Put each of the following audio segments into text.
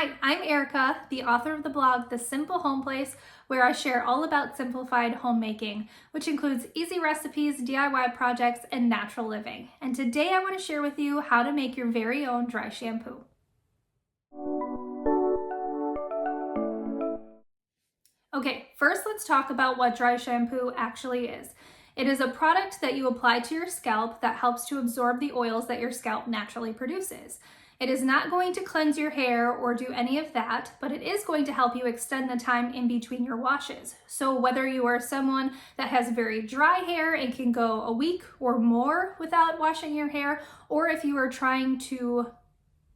Hi, I'm Erica, the author of the blog, The Simple Home Place, where I share all about simplified homemaking, which includes easy recipes, DIY projects, and natural living. And today I want to share with you how to make your very own dry shampoo. Okay, first let's talk about what dry shampoo actually is. It is a product that you apply to your scalp that helps to absorb the oils that your scalp naturally produces. It is not going to cleanse your hair or do any of that, but it is going to help you extend the time in between your washes. So whether you are someone that has very dry hair and can go a week or more without washing your hair, or if you are trying to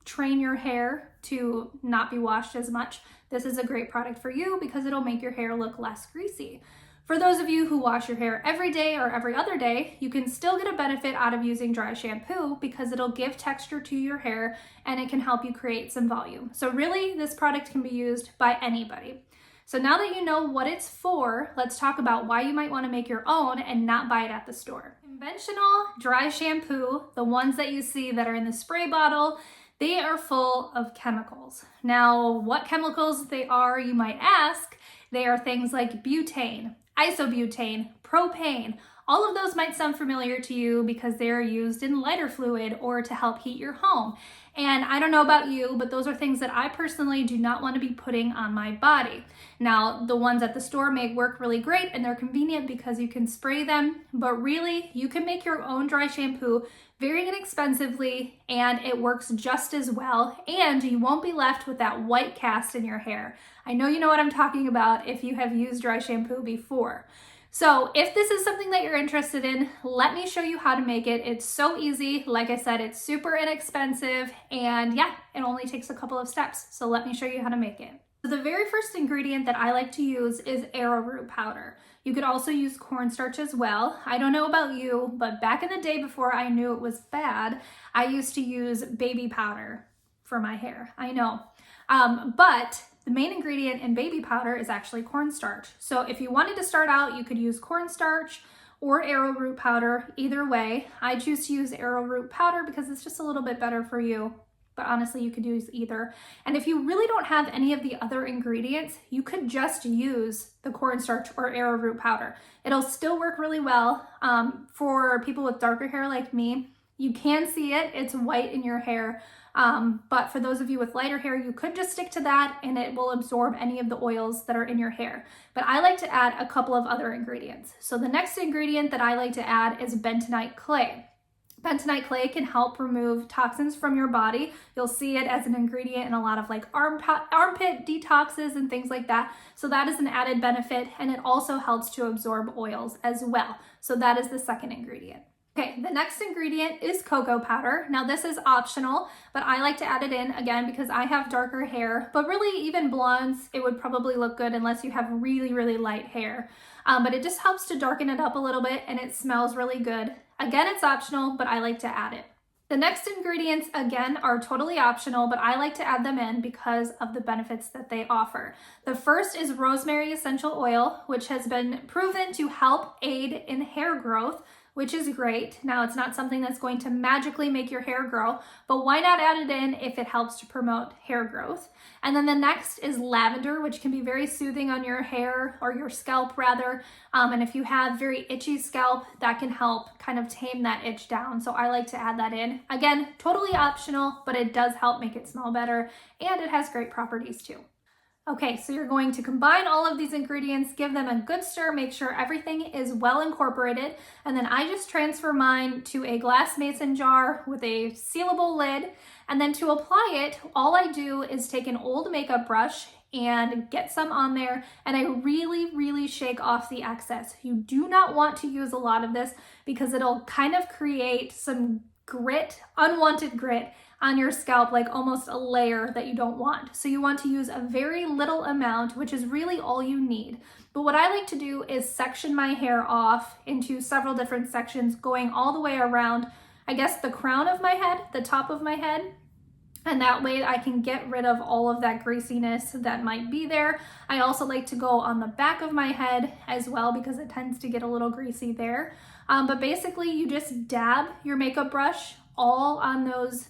train your hair to not be washed as much, this is a great product for you because it'll make your hair look less greasy. For those of you who wash your hair every day or every other day, you can still get a benefit out of using dry shampoo because it'll give texture to your hair and it can help you create some volume. So really, this product can be used by anybody. So now that you know what it's for, let's talk about why you might want to make your own and not buy it at the store. Conventional dry shampoo, the ones that you see that are in the spray bottle, they are full of chemicals. Now, what chemicals they are, you might ask. They are things like butane, isobutane, propane. All of those might sound familiar to you because they are used in lighter fluid or to help heat your home. And I don't know about you, but those are things that I personally do not want to be putting on my body. Now, the ones at the store may work really great and they're convenient because you can spray them, but really you can make your own dry shampoo very inexpensively and it works just as well, and you won't be left with that white cast in your hair. I know you know what I'm talking about if you have used dry shampoo before. So if this is something that you're interested in, let me show you how to make it. It's so easy. Like I said, it's super inexpensive and yeah, it only takes a couple of steps. So let me show you how to make it. So the very first ingredient that I like to use is arrowroot powder. You could also use cornstarch as well. I don't know about you, but back in the day before I knew it was bad, I used to use baby powder for my hair. I know. But the main ingredient in baby powder is actually cornstarch. So if you wanted to start out, you could use cornstarch or arrowroot powder. Either way, I choose to use arrowroot powder because it's just a little bit better for you. But honestly, you could use either. And if you really don't have any of the other ingredients, you could just use the cornstarch or arrowroot powder. It'll still work really well. For people with darker hair like me, you can see it. It's white in your hair. But for those of you with lighter hair, you could just stick to that and it will absorb any of the oils that are in your hair. But I like to add a couple of other ingredients. So the next ingredient that I like to add is bentonite clay. Bentonite clay can help remove toxins from your body. You'll see it as an ingredient in a lot of like armpit detoxes and things like that. So that is an added benefit, and it also helps to absorb oils as well. So that is the second ingredient. Okay, the next ingredient is cocoa powder. Now this is optional, but I like to add it in again because I have darker hair, but really even blondes, it would probably look good unless you have really, really light hair. But it just helps to darken it up a little bit and it smells really good. Again, it's optional, but I like to add it. The next ingredients, again, are totally optional, but I like to add them in because of the benefits that they offer. The first is rosemary essential oil, which has been proven to help aid in hair growth, which is great. Now, it's not something that's going to magically make your hair grow, but why not add it in if it helps to promote hair growth? And then the next is lavender, which can be very soothing on your hair or your scalp rather. And if you have very itchy scalp, that can help kind of tame that itch down. So I like to add that in. Again, totally optional, but it does help make it smell better and it has great properties too. Okay, so you're going to combine all of these ingredients, give them a good stir, make sure everything is well incorporated, and then I just transfer mine to a glass mason jar with a sealable lid. And then to apply it, all I do is take an old makeup brush and get some on there, and I really, really shake off the excess. You do not want to use a lot of this because it'll kind of create some grit, unwanted grit on your scalp, like almost a layer that you don't want. So you want to use a very little amount, which is really all you need. But what I like to do is section my hair off into several different sections, going all the way around, I guess, the crown of my head, the top of my head. And that way I can get rid of all of that greasiness that might be there. I also like to go on the back of my head as well because it tends to get a little greasy there. But basically you just dab your makeup brush all on those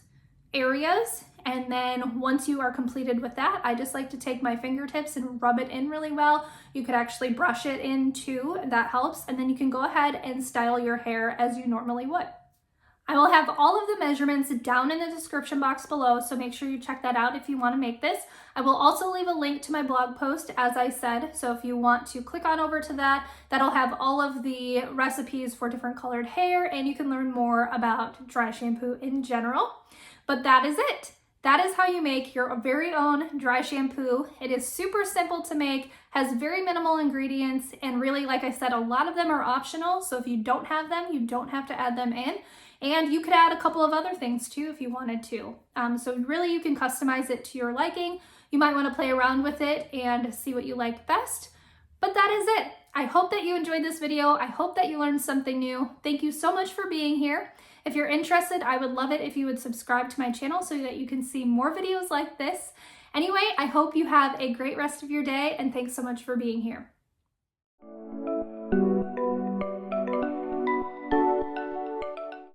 areas And then once you are completed with that, I just like to take my fingertips and rub it in really well. You could actually brush it in too, that helps. And then you can go ahead and style your hair as you normally would. I will have all of the measurements down in the description box below, so make sure you check that out if you want to make this. I will also leave a link to my blog post, as I said, so if you want to click on over to that, that'll have all of the recipes for different colored hair, and you can learn more about dry shampoo in general. But that is it. That is how you make your very own dry shampoo. It is super simple to make, has very minimal ingredients, and really, like I said, a lot of them are optional, so if you don't have them, you don't have to add them in. And you could add a couple of other things too if you wanted to. So really you can customize it to your liking. You might want to play around with it and see what you like best. But that is it. I hope that you enjoyed this video. I hope that you learned something new. Thank you so much for being here. If you're interested, I would love it if you would subscribe to my channel so that you can see more videos like this. Anyway, I hope you have a great rest of your day, and thanks so much for being here.